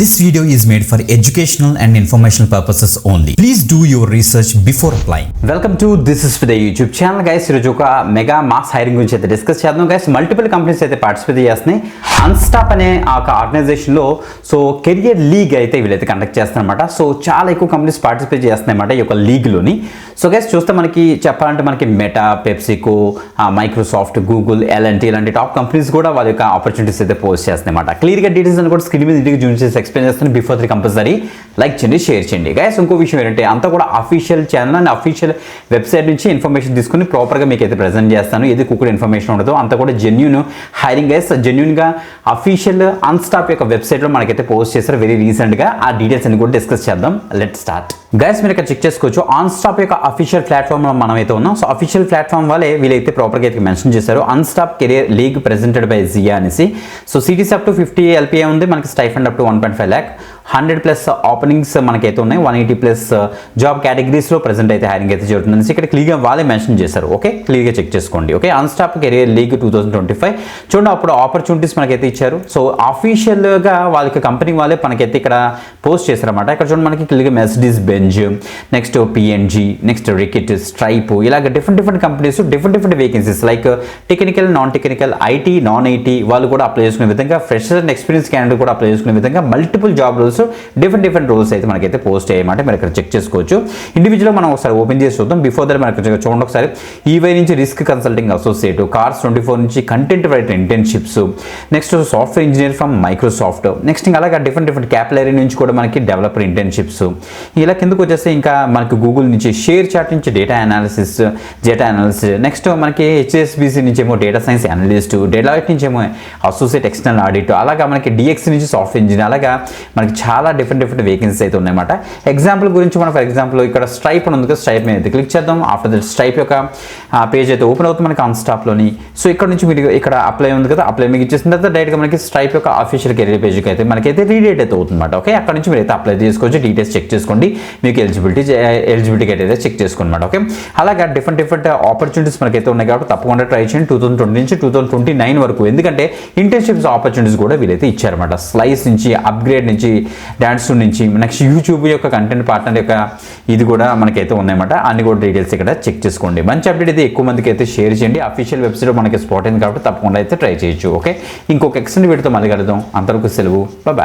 This video is made for educational and informational purposes only. Please do your research before applying. Welcome to This is for the YouTube channel guys. ఈరోజు ఒక mega mass hiring గురించి అయితే discuss చేద్దాం guys. Multiple companies అయితే participate చేస్తున్నాయి. అన్స్టాప్ అనే ఒక ఆర్గనైజేషన్లో సో కెరియర్ లీగ్ అయితే వీళ్ళైతే కండక్ట్ చేస్తారనమాట. సో చాలా ఎక్కువ కంపెనీస్ పార్టిసిపేట్ చేస్తున్నాయి అన్నమాట ఈ యొక్క లీగ్లోని. సో గైస్ చూస్తే మనకి చెప్పాలంటే మనకి Meta, PepsiCo, Microsoft, Google, LNT ఇలాంటి టాప్ కంపెనీస్ కూడా వాళ్ళ యొక్క ఆపర్చునిటీస్ అయితే పోస్ట్ చేస్తున్నాయి అన్నమాట. క్లియర్గా డీటెయిల్స్ అని కూడా స్క్రీన్ మీద ఇంటికి జూమ్ చేసి ఎక్స్ప్లెయిన్ చేస్తాను. బిఫోర్ ది కంపల్సరీ లైక్ చేయండి, షేర్ చేయండి గైస్. ఇంకో విషయం ఏంటంటే అంతా కూడా official channel and official website నుంచి ఇన్ఫర్మేషన్ తీసుకుని ప్రాపర్గా మీకు అయితే ప్రజెంట్ చేస్తాను. ఏది కుక్కడ ఇన్ఫర్మేషన్ ఉండదు, అంతా కూడా జెన్యూన్ హైరింగ్ గైస్. జెన్యూన్గా అఫీషియల్ అన్స్టాప్ యొక్క వెబ్సైట్లో మనకైతే పోస్ట్ చేస్తారు వెరీ రీసెంట్గా. ఆ డీటెయిల్స్ అన్ని కూడా డిస్కస్ చేద్దాం. Let start guys. మీరు ఇక్కడ చెక్ చేసుకోవచ్చు అన్స్టాప్ యొక్క అఫీషియల్ ప్లాట్ఫామ్లో మనం అయితే ఉన్నాం. సో అఫీషియల్ ప్లాట్ఫామ్ వాళ్ళే వీళ్ళైతే ప్రాపర్గా అయితే మెన్షన్ చేశారు Unstop career league presented by జియా అనేసి. So cities up to 50 LPA ఉంది, మనకి stipend up to 1.5 lakh, 100+ openings మనకైతే ఉన్నాయి, 180+ జాబ్ కేటగిరీస్లో ప్రెజెంట్ అయితే హైరింగ్ అయితే జరుగుతుంది. ఇక్కడ క్లియర్గా వాళ్ళే మెన్షన్ చేశారు. ఓకే, క్లియర్గా చెక్ చేసుకోండి. ఓకే, అన్స్టాప్ కెరియర్ లీగ్ 2025 చూడండి. అప్పుడు ఆపర్చునిటీస్ మనకైతే ఇచ్చారు. సో అఫీషియల్గా వాళ్ళకి కంపెనీ వాళ్ళే మనకైతే ఇక్కడ పోస్ట్ చేశారన్నమాట. ఇక్కడ చూడండి మనకి క్లియర్గా Mercedes Benz, next PNG, next Reckitt, Stripe, ఇలాగ different companies different vacancies like technical, non technical, IT, non IT వాళ్ళు కూడా అప్లై చేసుకునే విధంగా, ఫ్రెషర్ అండ్ ఎక్స్పీరియన్స్ క్యాండిడేట్ కూడా అప్లై చేసుకునే విధంగా multiple job roles different roles అయితే మనకైతే పోస్ట్ అయ్యమాట. మీరు ఇక్కడ చెక్ చేసుకోవచ్చు. ఇండివిజువల్ మనం ఒకసారి ఓపెన్ చేసి చూద్దాం. బిఫోర్ దట్ మనకి చూడండి ఒకసారి. ఈవై నుంచి రిస్క్ కన్సల్టింగ్ అసోసియేట్, కార్స్ 24 నుంచి content writer internships, next software engineer from Microsoft, next ఇంకా అలాగే డిఫరెంట్ క్యాపిలరీ నుంచి కూడా మనకి డెవలపర్ ఇంటర్న్షిప్స్. ఇలా కిందకు వచ్చేస్తే ఇంకా మనకి గూగుల్ నుంచి, షేర్ చాట్ నుంచి డేటా అనాలిసిస్, నెక్స్ట్ మనకి హెచ్ఎస్బిసి నుంచి ఏమో డేటా సైన్స్ అనలిస్ట్, డెలాయిట్ నుంచి ఏమో అసోసియేట్ ఎక్స్టర్నల్ ఆడిట్, అలాగా మనకి డిఎక్స్ నుంచి సాఫ్ట్వేర్ ఇంజనీర్, అలాగా మనకి చాలా డిఫరెంట్ వేకెన్సీస్ అయితే ఉన్నాయన్నమాట. ఎగ్జాంపుల్ గురించి మనం ఫర్ ఎగ్జాంపుల్ ఇక్కడ స్ట్రైప్ అని ఉంది కదా, స్ట్రైప్ మీద అయితే క్లిక్ చేద్దాం. ఆఫ్టర్ దట్ స్ట్రైప్ యొక్క పేజ్ అయితే ఓపెన్ అవుతుంది మనకి అన్స్టాప్లోని. సో ఇక్కడ నుంచి మీరు ఇక్కడ అప్లై ఉంది కదా, అప్లై మీకు ఇచ్చేసిన తర్వాత డైరెక్ట్గా మనకి స్ట్రైప్ యొక్క అఫీషియల్ కెరీర్ పేజ్కి అయితే మనకైతే రీడేట్ అయితే అవుతుందన్నమాట. ఓకే, అక్కడ నుంచి మీరు అయితే అప్లై చేసుకోవచ్చు. డీటెయిల్స్ చెక్ చేసుకోండి, మీకు ఎలిజిబిలిటీ అయితే చెక్ చేసుకోండి అనమాట. ఓకే, అలాగా డిఫరెంట్ ఆపర్చునిటీస్ మనకైతే ఉన్నాయి కాబట్టి తప్పకుండా ట్రై చేయండి 2020 నుంచి 2029 వరకు. ఎందుకంటే ఇంటర్న్షిప్స్ ఆపర్చునిటీస్ కూడా వీళ్ళైతే ఇచ్చారన్నమాట. స్లైస్ నుంచి, అప్గ్రేడ్ నుంచి, డాన్స్ నుంచి, నెక్స్ట్ యూట్యూబ్ యొక్క కంటెంట్ పార్ట్నర్ యొక్క ఇది కూడా మనకైతే ఉన్నాయన్నమాట. అన్ని కూడా డీటెయిల్స్ ఇక్కడ చెక్ చేసుకోండి. మంచి అప్డేట్ అయితే ఎక్కువ మందికి అయితే షేర్ చేయండి. అఫీషియల్ వెబ్సైట్ మనకి స్పాట్ అయింది కాబట్టి తప్పకుండా అయితే ట్రై చేయొచ్చు. ఓకే, ఇంకొక ఎక్స్టెండ్ వీడియోతో మళ్ళీ కలుద్దాం. అంతవరకు సెలవు, బాయ్.